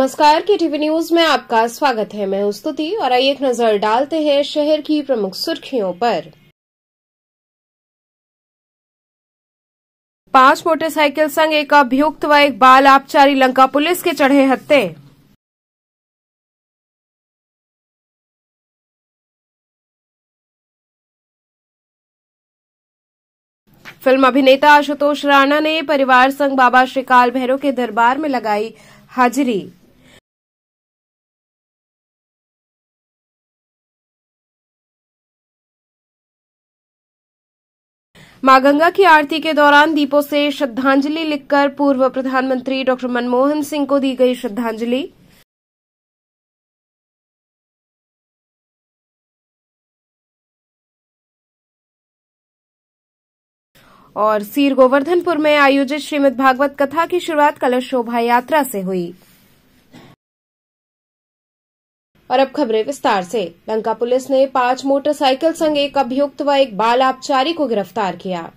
नमस्कार, KTV news में आपका स्वागत है। मैं हूं स्तुति और आइए एक नजर डालते हैं शहर की प्रमुख सुर्खियों पर। 5 मोटरसाइकिल संग एक अभियुक्त व एक बाल आबकारी लंका पुलिस के चढ़े हत्थे। फिल्म अभिनेता आशुतोष राणा ने परिवार संग बाबा श्री काल भैरव के दरबार में लगाई हाजिरी। मां गंगा की आरती के दौरान दीपों से श्रद्धांजलि लिखकर पूर्व प्रधानमंत्री डॉ. मनमोहन सिंह को दी गई श्रद्धांजलि। और सीर गोवर्धनपुर में आयोजित श्रीमद् भागवत कथा की शुरुआत कलश शोभा यात्रा से हुई। और अब खबरें विस्तार से। लंका पुलिस ने 5 मोटरसाइकिल संग एक अभियुक्त व एक बाल आबकारी को गिरफ्तार किया।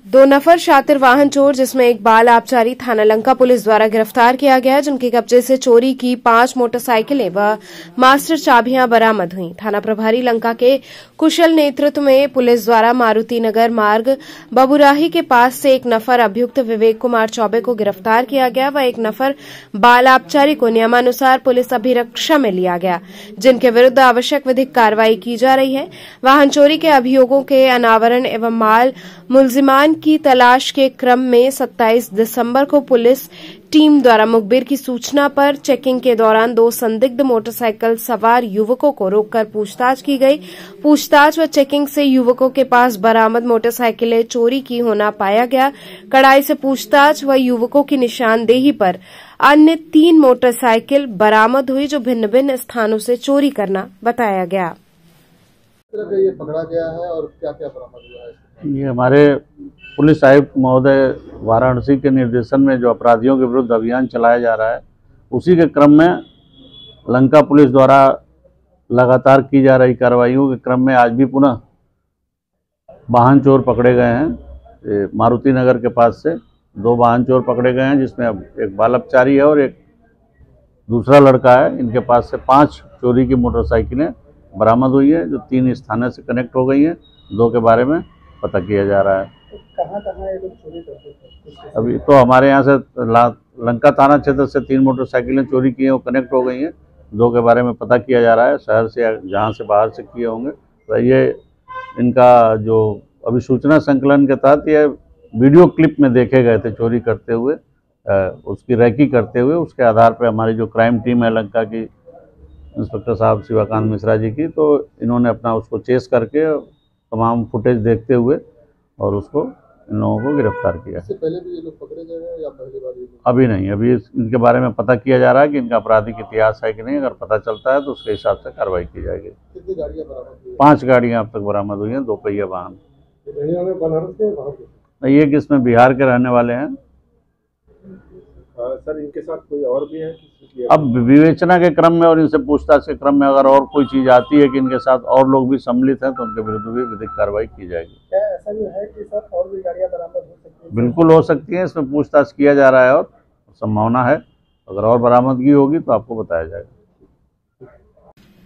2 नफर शातिर वाहन चोर, जिसमें एक बाल आबकारी थाना लंका पुलिस द्वारा गिरफ्तार किया गया, जिनके कब्जे से चोरी की 5 मोटरसाइकिलें व मास्टर चाबियां बरामद हुई। थाना प्रभारी लंका के कुशल नेतृत्व में पुलिस द्वारा मारुति नगर मार्ग बबुराही के पास से एक नफर अभियुक्त विवेक कुमार चौबे को गिरफ्तार किया गया व एक नफर बाल आबकारी को नियमानुसार पुलिस अभिरक्षा में लिया गया, जिनके विरुद्ध आवश्यक विधिक कार्रवाई की जा रही है। वाहन चोरी के अभियोगों के अनावरण एवं माल मुलजिमान की तलाश के क्रम में 27 दिसंबर को पुलिस टीम द्वारा मुखबिर की सूचना पर चेकिंग के दौरान 2 संदिग्ध मोटरसाइकिल सवार युवकों को रोककर पूछताछ की गई। पूछताछ व चेकिंग से युवकों के पास बरामद मोटरसाइकिलें चोरी की होना पाया गया। कड़ाई से पूछताछ व युवकों की निशानदेही पर अन्य 3 मोटरसाइकिल बरामद हुई, जो भिन्न भिन्न स्थानों से चोरी करना बताया गया। ये पकड़ा गया है और क्या-क्या बरामद हुआ है? ये हमारे पुलिस आयुक्त महोदय वाराणसी के निर्देशन में जो अपराधियों के विरुद्ध अभियान चलाया जा रहा है, उसी के क्रम में लंका पुलिस द्वारा लगातार की जा रही कार्रवाइयों के क्रम में आज भी पुनः वाहन चोर पकड़े गए हैं। मारुति नगर के पास से 2 वाहन चोर पकड़े गए हैं, जिसमें अब एक बाल अपचारी है और एक दूसरा लड़का है। इनके पास से 5 चोरी की मोटरसाइकिलें बरामद हुई है, जो 3 स्थानों से कनेक्ट हो गई हैं। 2 के बारे में पता किया जा रहा है। कहाँ ये लोग चोरी करते थे? अभी तो हमारे यहाँ से लंका थाना क्षेत्र से 3 मोटरसाइकिलें चोरी की हैं, वो कनेक्ट हो गई हैं। 2 के बारे में पता किया जा रहा है, शहर से जहाँ से बाहर से किए होंगे। तो ये इनका जो अभी सूचना संकलन के तहत ये वीडियो क्लिप में देखे गए थे चोरी करते हुए, उसकी रैकी करते हुए। उसके आधार पर हमारी जो क्राइम टीम है लंका की, इंस्पेक्टर साहब शिवाकांत मिश्रा जी की, तो इन्होंने अपना उसको चेस करके तमाम फुटेज देखते हुए और उसको इन लोगों को गिरफ्तार किया। इससे पहले भी ये लोग पकड़े गए हैं या पहली बार ये लोग? अभी नहीं, अभी इनके बारे में पता किया जा रहा है कि इनका आपराधिक इतिहास है कि नहीं। अगर पता चलता है तो उसके हिसाब से कार्रवाई की जाएगी। कितनी गाड़ियाँ बरामद हुई? 5 गाड़ियाँ अब तक बरामद हुई हैं, 2 पहिया वाहन। बनारस के बाहर के? नहीं, ये किसमें बिहार के रहने वाले हैं। सर, इनके साथ कोई और भी है? अब विवेचना के क्रम में और इनसे पूछताछ के क्रम में अगर और कोई चीज़ आती है कि इनके साथ और लोग भी सम्मिलित हैं, तो उनके विरुद्ध भी विधिक कार्रवाई की जाएगी। क्या ऐसा भी है कि सर और भी गाड़ियाँ बरामद हो सकती है? बिल्कुल हो सकती है, इसमें पूछताछ किया जा रहा है और संभावना है। अगर और बरामदगी होगी तो आपको बताया जाएगा।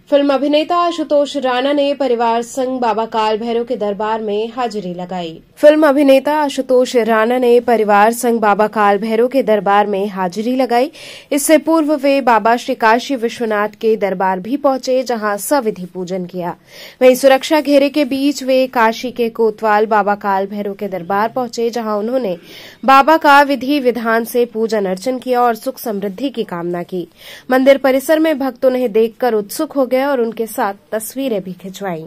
फिल्म अभिनेता आशुतोष राणा ने परिवार संग बाबा काल भैरव के दरबार में हाजिरी लगाई। फिल्म अभिनेता आशुतोष राणा ने परिवार संग बाबा काल भैरव के दरबार में हाजिरी लगाई। इससे पूर्व वे बाबा श्री काशी विश्वनाथ के दरबार भी पहुंचे, जहां सविधि पूजन किया। वहीं सुरक्षा घेरे के बीच वे काशी के कोतवाल बाबा काल भैरव के दरबार पहुंचे, जहां उन्होंने बाबा का विधि विधान से पूजन अर्चन किया और सुख समृद्धि की कामना की। मंदिर परिसर में भक्त उन्हें देखकर उत्सुक हो गए और उनके साथ तस्वीरें भी खिंचवाई।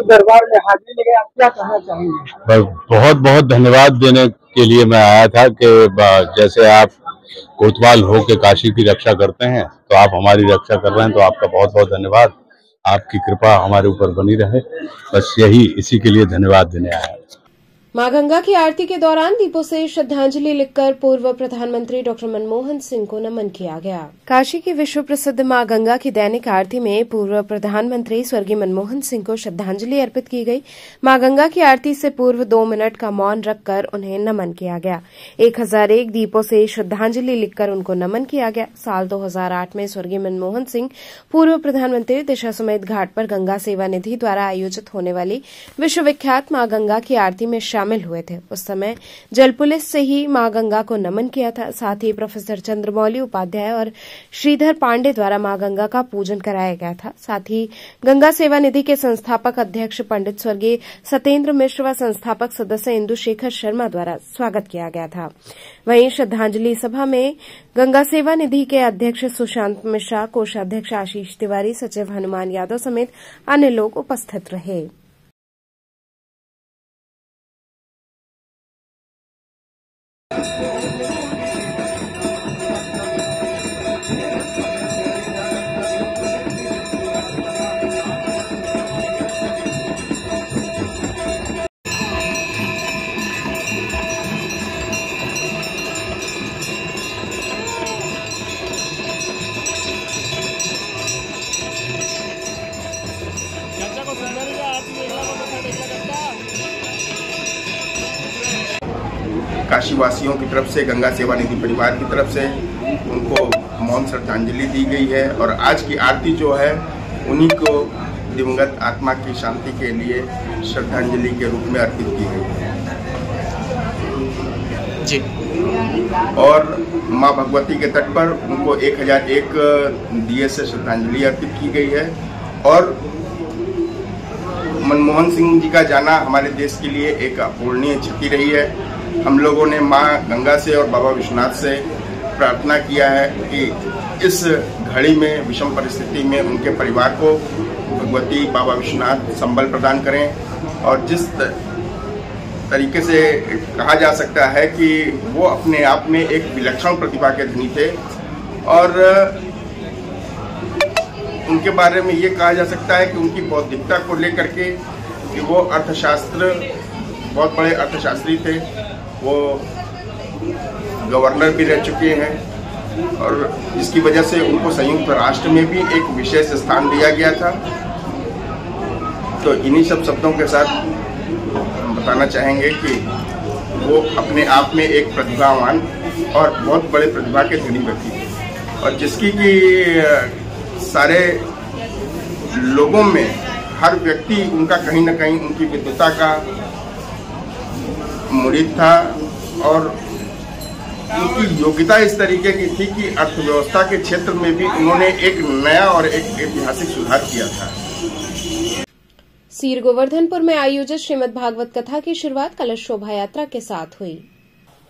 दरबार में हाजिरी लगे, आप क्या कहना चाहेंगे? बस बहुत बहुत धन्यवाद देने के लिए मैं आया था कि जैसे आप कोतवाल हो के काशी की रक्षा करते हैं, तो आप हमारी रक्षा कर रहे हैं, तो आपका बहुत बहुत धन्यवाद। आपकी कृपा हमारे ऊपर बनी रहे, बस यही, इसी के लिए धन्यवाद देने आया। मां गंगा की आरती के दौरान दीपों से श्रद्धांजलि लिखकर पूर्व प्रधानमंत्री डॉक्टर मनमोहन सिंह को नमन किया गया। काशी की विश्व प्रसिद्ध मां गंगा की दैनिक आरती में पूर्व प्रधानमंत्री स्वर्गीय मनमोहन सिंह को श्रद्धांजलि अर्पित की गई। मां गंगा की आरती से पूर्व 2 मिनट का मौन रखकर उन्हें नमन किया गया। 1001 दीपों से श्रद्धांजलि लिखकर उनको नमन किया गया। साल 2008 में स्वर्गीय मनमोहन सिंह पूर्व प्रधानमंत्री दिशा समेत घाट पर गंगा सेवा निधि द्वारा आयोजित होने वाली विश्वविख्यात मां गंगा की आरती में शामिल हुए थे। उस समय जल पुलिस से ही मां गंगा को नमन किया था। साथ ही प्रोफेसर चंद्रमौली उपाध्याय और श्रीधर पांडे द्वारा मां गंगा का पूजन कराया गया था। साथ ही गंगा सेवा निधि के संस्थापक अध्यक्ष पंडित स्वर्गीय सत्येंद्र मिश्र व संस्थापक सदस्य इंदु शेखर शर्मा द्वारा स्वागत किया गया था। वहीं श्रद्धांजलि सभा में गंगा सेवा निधि के अध्यक्ष सुशांत मिश्रा, कोषाध्यक्ष आशीष तिवारी, सचिव हनुमान यादव समेत अन्य लोग उपस्थित रहे। काशी वासियों की तरफ से, गंगा सेवा निधि परिवार की तरफ से उनको मौन श्रद्धांजलि दी गई है और आज की आरती जो है उन्हीं को दिवंगत आत्मा की शांति के लिए श्रद्धांजलि के रूप में अर्पित की गई है जी। और माँ भगवती के तट पर उनको 1001 दिए से श्रद्धांजलि अर्पित की गई है। और मनमोहन सिंह जी का जाना हमारे देश के लिए एक अपूरणीय क्षति रही है। हम लोगों ने माँ गंगा से और बाबा विश्वनाथ से प्रार्थना किया है कि इस घड़ी में, विषम परिस्थिति में उनके परिवार को भगवती बाबा विश्वनाथ संबल प्रदान करें। और जिस तरीके से कहा जा सकता है कि वो अपने आप में एक विलक्षण प्रतिभा के धनी थे और उनके बारे में ये कहा जा सकता है कि उनकी बौद्धिकता को लेकर के कि वो अर्थशास्त्र, बहुत बड़े अर्थशास्त्री थे, वो गवर्नर भी रह चुके हैं और जिसकी वजह से उनको संयुक्त राष्ट्र में भी एक विशेष स्थान दिया गया था। तो इन्हीं सब शब्दों के साथ हम बताना चाहेंगे कि वो अपने आप में एक प्रतिभावान और बहुत बड़े प्रतिभा के धनी व्यक्ति थे और जिसकी कि सारे लोगों में, हर व्यक्ति उनका कहीं न कहीं उनकी विद्वता का मुरीद था और उनकी योग्यता इस तरीके की थी कि अर्थव्यवस्था के क्षेत्र में भी उन्होंने एक नया और एक ऐतिहासिक सुधार किया था। सीर गोवर्धनपुर में आयोजित श्रीमद् भागवत कथा की शुरुआत कलश शोभा यात्रा के साथ हुई।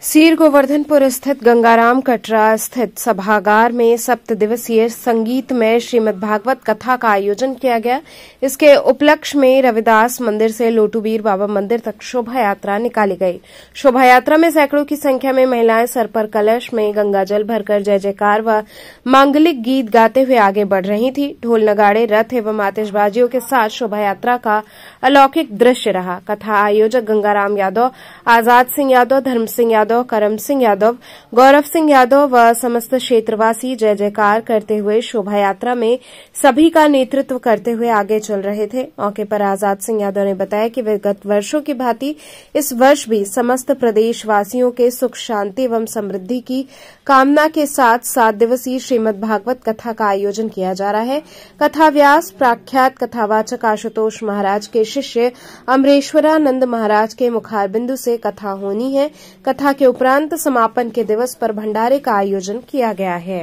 सीर गोवर्धनपुर स्थित गंगाराम कटरा स्थित सभागार में 7 दिवसीय संगीतमय श्रीमद् भागवत कथा का आयोजन किया गया। इसके उपलक्ष्य में रविदास मंदिर से लोटूबीर बाबा मंदिर तक शोभा यात्रा निकाली गई। शोभा यात्रा में सैकड़ों की संख्या में महिलाएं सर पर कलश में गंगाजल भरकर जय जयकार व मांगलिक गीत गाते हुए आगे बढ़ रही थी। ढोल नगाड़े, रथ एवं आतिशबाजियों के साथ शोभा यात्रा का अलौकिक दृश्य रहा। कथा आयोजक गंगाराम यादव, आजाद सिंह यादव, धर्म सिंह यादव, करम सिंह यादव, गौरव सिंह यादव व समस्त क्षेत्रवासी जय जयकार करते हुए शोभा यात्रा में सभी का नेतृत्व करते हुए आगे चल रहे थे। मौके पर आजाद सिंह यादव ने बताया कि विगत वर्षों की भांति इस वर्ष भी समस्त प्रदेशवासियों के सुख, शांति एवं समृद्धि की कामना के साथ 7 दिवसीय श्रीमद् भागवत कथा का आयोजन किया जा रहा है। कथा व्यास प्रख्यात कथावाचक आशुतोष महाराज के शिष्य अमरेश्वरानंद महाराज के मुखारबिंदु से कथा होनी है। कथा के उपरांत समापन के दिवस पर भंडारे का आयोजन किया गया है।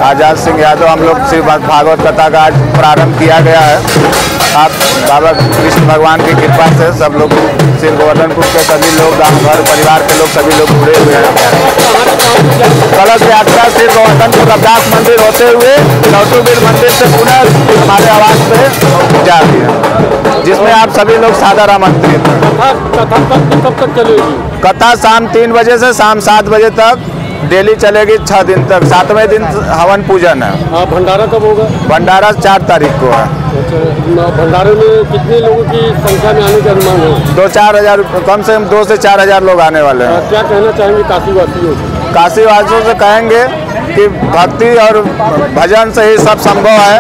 आज़ाद सिंह यादव हम लोग श्रीमद् भागवत कथा का आज प्रारंभ किया गया है। आप बाबा कृष्ण भगवान की कृपा से सब लोग श्री गोवर्धनपुर के सभी लोग, गाँव घर परिवार के लोग सभी लोग जुड़े हुए हैं। कलश यात्रा श्री गोवर्धनपुर रविदास मंदिर होते हुए नौतुवीर मंदिर से पुनः हमारे आवास पे जा रही है, जिसमें आप सभी लोग सादर आमंत्रित हैं। कब तक चलेगी कथा? शाम 3 बजे से शाम 7 बजे तक डेली चलेगी, 6 दिन तक। 7वें दिन हवन पूजन है। भंडारा कब होगा? भंडारा 4 तारीख को है। भंडारे में कितने लोगों की संख्या में आने का अनुमान है? 2-4 हज़ार, कम से कम 2 से 4 हज़ार लोग आने वाले हैं। क्या कहना चाहेंगे काशीवासियों को? काशीवासियों से कहेंगे कि भक्ति और भजन से ही सब संभव है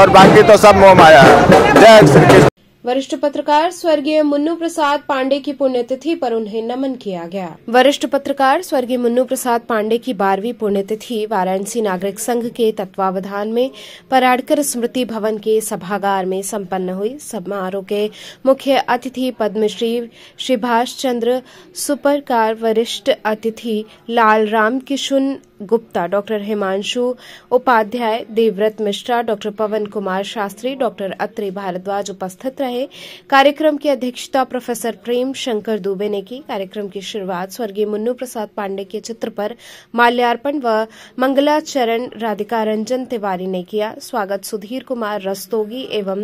और बाकी तो सब मोह माया है। जय श्री कृष्ण। वरिष्ठ पत्रकार स्वर्गीय मुन्नू प्रसाद पांडे की पुण्यतिथि पर उन्हें नमन किया गया। वरिष्ठ पत्रकार स्वर्गीय मुन्नू प्रसाद पांडे की 12वीं पुण्यतिथि वाराणसी नागरिक संघ के तत्वावधान में पराड़कर स्मृति भवन के सभागार में संपन्न हुई। समारोह के मुख्य अतिथि पद्मश्री सुभाष चंद्र सुपरकार, वरिष्ठ अतिथि लाल राम किशुन गुप्ता, डॉक्टर हिमांशु उपाध्याय, देवव्रत मिश्रा, डॉक्टर पवन कुमार शास्त्री, डॉक्टर अत्रे भारद्वाज उपस्थित रहे। कार्यक्रम की अध्यक्षता प्रोफेसर प्रेम शंकर दुबे ने की। कार्यक्रम की शुरुआत स्वर्गीय मुन्नू प्रसाद पांडे के चित्र पर माल्यार्पण व मंगलाचरण राधिका रंजन तिवारी ने किया। स्वागत सुधीर कुमार रस्तोगी एवं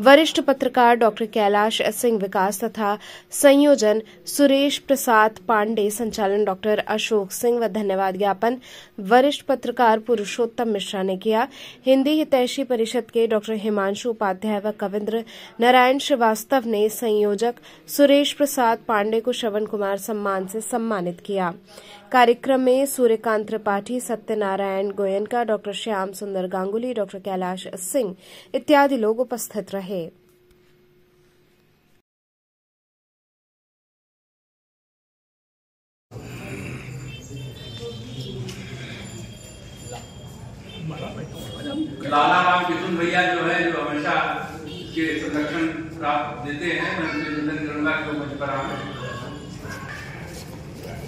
वरिष्ठ पत्रकार डॉक्टर कैलाश सिंह विकास तथा संयोजन सुरेश प्रसाद पांडे, संचालन डॉक्टर अशोक सिंह व धन्यवाद ज्ञापन वरिष्ठ पत्रकार पुरुषोत्तम मिश्रा ने किया। हिंदी हितैषी परिषद के डॉक्टर हिमांशु उपाध्याय व कविंद्र नारायण श्रीवास्तव ने संयोजक सुरेश प्रसाद पांडे को श्रवण कुमार सम्मान से सम्मानित किया। कार्यक्रम में सूर्यकांत त्रिपाठी, सत्यनारायण गोयनका, डॉक्टर श्याम सुंदर गांगुली, डॉक्टर कैलाश सिंह इत्यादि लोग उपस्थित रहे। लाला राम किशुन भैया जो है, जो हमेशा के संरक्षण प्राप्त देते हैं, मैं उनसे निवेदन करूंगा कि वो मंच पर आए।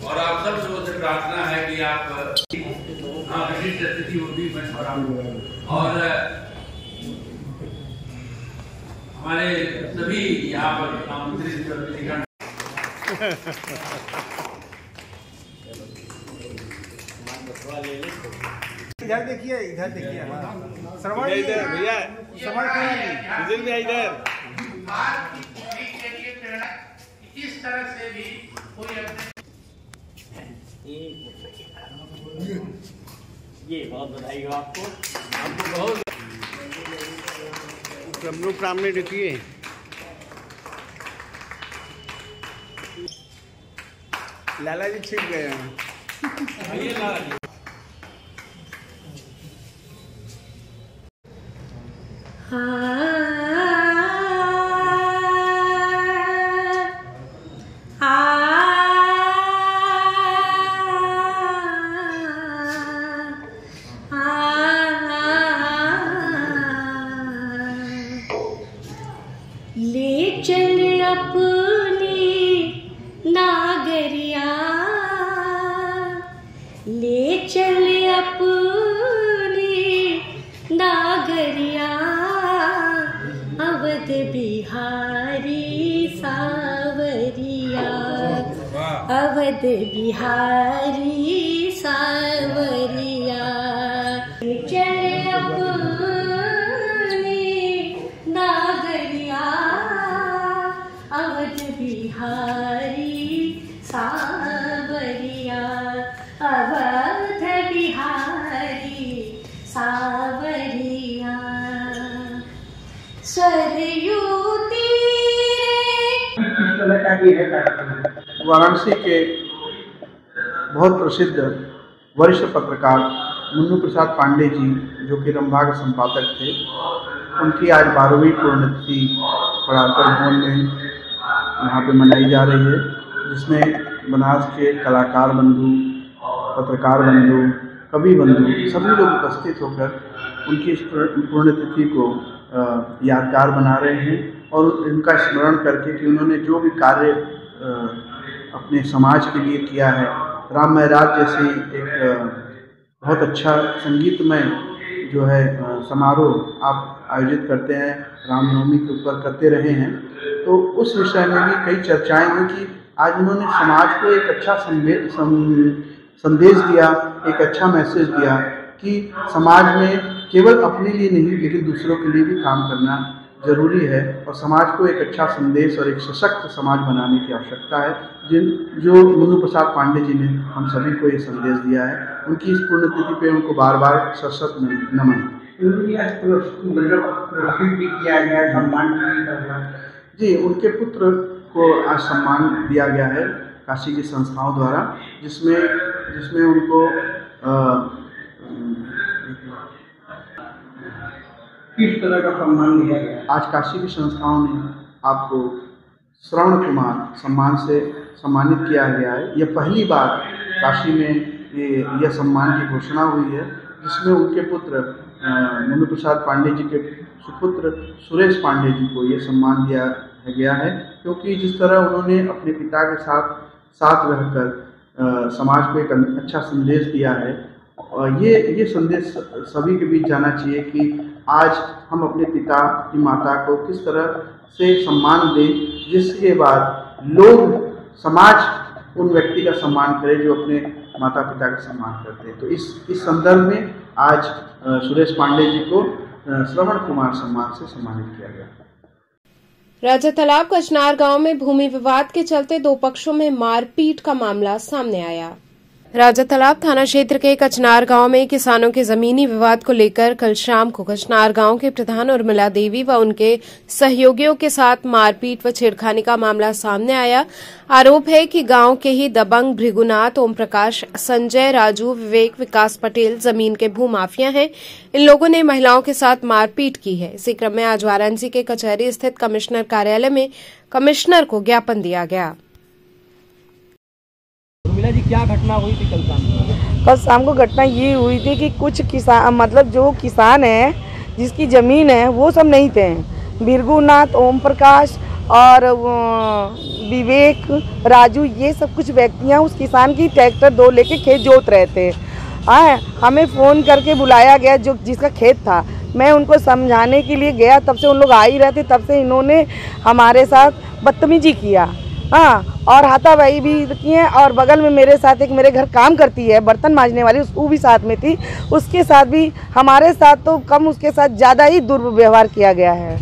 और आप सब लोगों से प्रार्थना है कि आप विशिष्ट अतिथि वो भी मंच पर आए और हमारे सभी यहाँ पर आमंत्रित इधर देखिए, इधर देखिए, श्रवण इधर भैया, श्रवण भी इधर। इस तरह से भी कोई ये बहुत बधाई हो आपको बहुत। प्रणाम में देखिए, लाला जी छिप गए हैं। ले चल अपनी नागरिया, ले चल अपनी नागरिया, अवध बिहारी सावरिया, अवध बिहारी सावरिया, चल अपनी नागरिया, अवध बिहारी सावरिया, अवध बिहारी सावरिया, सरयू वाराणसी के बहुत प्रसिद्ध वरिष्ठ पत्रकार मुन्नू प्रसाद पांडे जी, जो कि रंभाग संपादक थे, उनकी आज 12वीं पुण्यतिथि पराड़कर भवन में यहाँ पे मनाई जा रही है, जिसमें बनारस के कलाकार बंधु, पत्रकार बंधु, कवि बंधु सभी लोग उपस्थित होकर उनकी इस पुण्यतिथि को यादगार बना रहे हैं और उनका स्मरण करके कि उन्होंने जो भी कार्य अपने समाज के लिए किया है, राम महराज जैसी एक बहुत अच्छा संगीतमय जो है समारोह आप आयोजित करते हैं, रामनवमी के ऊपर करते रहे हैं। तो उस विषय में भी कई चर्चाएं हुई कि आज उन्होंने समाज को एक अच्छा संदेश दिया, एक अच्छा मैसेज दिया कि समाज में केवल अपने लिए नहीं लेकिन दूसरों के लिए भी काम करना जरूरी है और समाज को एक अच्छा संदेश और एक सशक्त समाज बनाने की आवश्यकता है। जो मुन्नू प्रसाद पांडे जी ने हम सभी को ये संदेश दिया है, उनकी इस पुण्यतिथि पे उनको बार बार सशक्त नमन। जी, उनके पुत्र को आज सम्मान दिया गया है काशी की संस्थाओं द्वारा, जिसमें उनको किस तरह का सम्मान दिया गया? आज काशी की संस्थाओं ने आपको श्रवण कुमार सम्मान से सम्मानित किया गया है। यह पहली बार काशी में यह सम्मान की घोषणा हुई है, जिसमें उनके पुत्र मुन्नू प्रसाद पांडे जी के सुपुत्र सुरेश पांडे जी को ये सम्मान दिया गया है, क्योंकि जिस तरह उन्होंने अपने पिता के साथ रहकर समाज को एक अच्छा संदेश दिया है, और ये संदेश सभी के बीच जाना चाहिए कि आज हम अपने पिता की माता को किस तरह से सम्मान दें, जिसके बाद लोग समाज उन व्यक्ति का सम्मान करे जो अपने माता पिता का सम्मान करते हैं। तो इस संदर्भ में आज सुरेश पांडे जी को श्रवण कुमार सम्मान से सम्मानित किया गया। राजा तालाब कचनार गांव में भूमि विवाद के चलते दो पक्षों में मारपीट का मामला सामने आया। राजा तालाब थाना क्षेत्र के कचनार गांव में किसानों के जमीनी विवाद को लेकर कल शाम को कचनार गांव के प्रधान उर्मिला देवी व उनके सहयोगियों के साथ मारपीट व छेड़खानी का मामला सामने आया। आरोप है कि गांव के ही दबंग भृगुनाथ, ओम प्रकाश, संजय, राजू, विवेक, विकास पटेल जमीन के भूमाफिया हैं। इन लोगों ने महिलाओं के साथ मारपीट की है। इसी क्रम में आज वाराणसी के कचहरी स्थित कमिश्नर कार्यालय में कमिश्नर को ज्ञापन दिया गया। जी, क्या घटना हुई थी कल शाम को? घटना ये हुई थी कि कुछ किसान, मतलब जो किसान है जिसकी जमीन है वो सब नहीं थे। भृगुनाथ, ओम प्रकाश और विवेक, राजू, ये सब कुछ व्यक्तियां उस किसान की ट्रैक्टर दो लेके खेत जोत रहे थे। हमें फ़ोन करके बुलाया गया जो जिसका खेत था। मैं उनको समझाने के लिए गया, तब से उन लोग आ ही रहे थे। तब से इन्होंने हमारे साथ बदतमीजी किया, और हाथापाई भी की है। और बगल में मेरे साथ एक मेरे घर काम करती है बर्तन मांजने वाली, वो भी साथ में थी। उसके साथ भी, हमारे साथ तो कम, उसके साथ ज़्यादा ही दुर्व्यवहार किया गया है।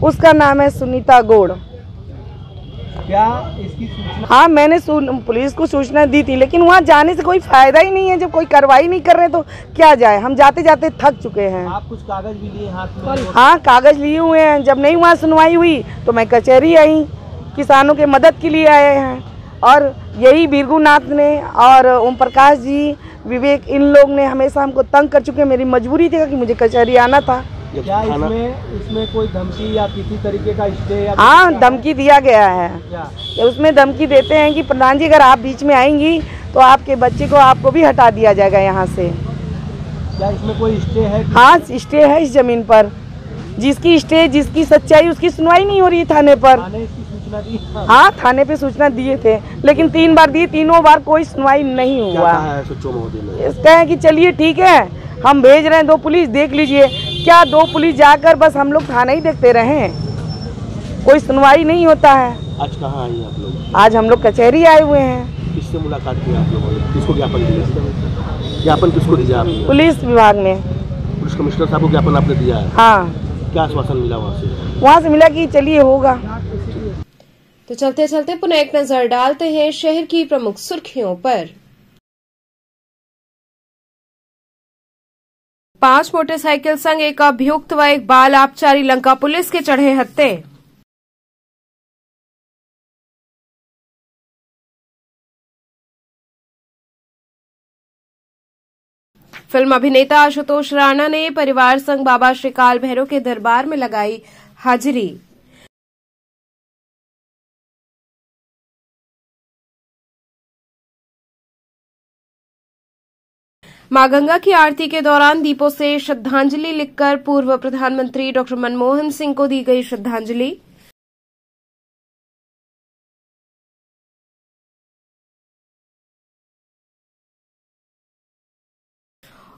उसका नाम है सुनीता गौड़। क्या इसकी सूचना? हाँ, मैंने पुलिस को सूचना दी थी, लेकिन वहाँ जाने से कोई फायदा ही नहीं है। जब कोई कार्रवाई नहीं कर रहे तो क्या जाए, हम जाते जाते थक चुके हैं। आप कुछ कागज भी लिए हाथ में? हाँ, कागज लिए हुए हैं। जब नहीं वहाँ सुनवाई हुई तो मैं कचहरी आई, किसानों के मदद के लिए आए हैं। और यही भृगुनाथ ने और ओम प्रकाश जी, विवेक, इन लोग ने हमेशा हमको तंग कर चुके हैं। मेरी मजबूरी थी कि मुझे कचहरी आना था। क्या इसमें कोई धमकी या किसी तरीके का स्टे? हाँ, धमकी दिया गया है। उसमें धमकी देते हैं कि प्रधान जी अगर आप बीच में आएंगी तो आपके बच्चे को, आपको भी हटा दिया जाएगा यहाँ से। क्या इसमें कोई स्टे है? हाँ, स्टे है इस जमीन पर। जिसकी स्टे, जिसकी सच्चाई, उसकी सुनवाई नहीं हो रही थाने पर। हाँ, थाने पे सूचना दिए थे, लेकिन 3 बार दी, तीनों बार कोई सुनवाई नहीं हुआ। इसका है कि चलिए ठीक है, हम भेज रहे हैं 2 पुलिस, देख लीजिए। क्या 2 पुलिस जाकर बस हम लोग थाना ही देखते रहे, कोई सुनवाई नहीं होता है। आज कहाँ आए आप लोग? आज हम लोग कचहरी आए हुए हैं। किससे मुलाकात की आप लोगों ने? किसको ज्ञापन दिया? ज्ञापन किसको दिया आपने? पुलिस विभाग में। पुलिस कमिश्नर साहब को ज्ञापन आपने दिया है? हाँ। क्या आश्वासन मिला वहाँ से? वहाँ से मिला कि चलिए होगा। तो चलते चलते पुनः एक नजर डालते हैं शहर की प्रमुख सुर्खियों पर। 5 मोटरसाइकिल संग एक अभियुक्त व एक बाल आबकारी लंका पुलिस के चढ़े हत्थे। फिल्म अभिनेता आशुतोष राणा ने परिवार संग बाबा श्री काल भैरव के दरबार में लगाई हाजिरी। मां गंगा की आरती के दौरान दीपों से श्रद्धांजलि लिखकर पूर्व प्रधानमंत्री डॉक्टर मनमोहन सिंह को दी गई श्रद्धांजलि।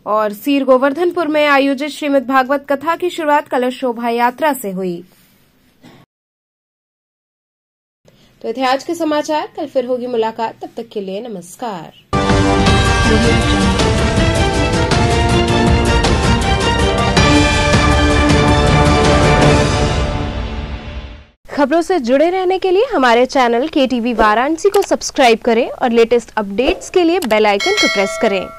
और सीर गोवर्धनपुर में आयोजित श्रीमद् भागवत कथा की शुरुआत कलश शोभा यात्रा से हुई। तो थे आज के समाचार, कल फिर होगी मुलाकात, तब तक के लिए नमस्कार। खबरों से जुड़े रहने के लिए हमारे चैनल KTV वाराणसी को सब्सक्राइब करें और लेटेस्ट अपडेट्स के लिए बेल आइकन को प्रेस करें।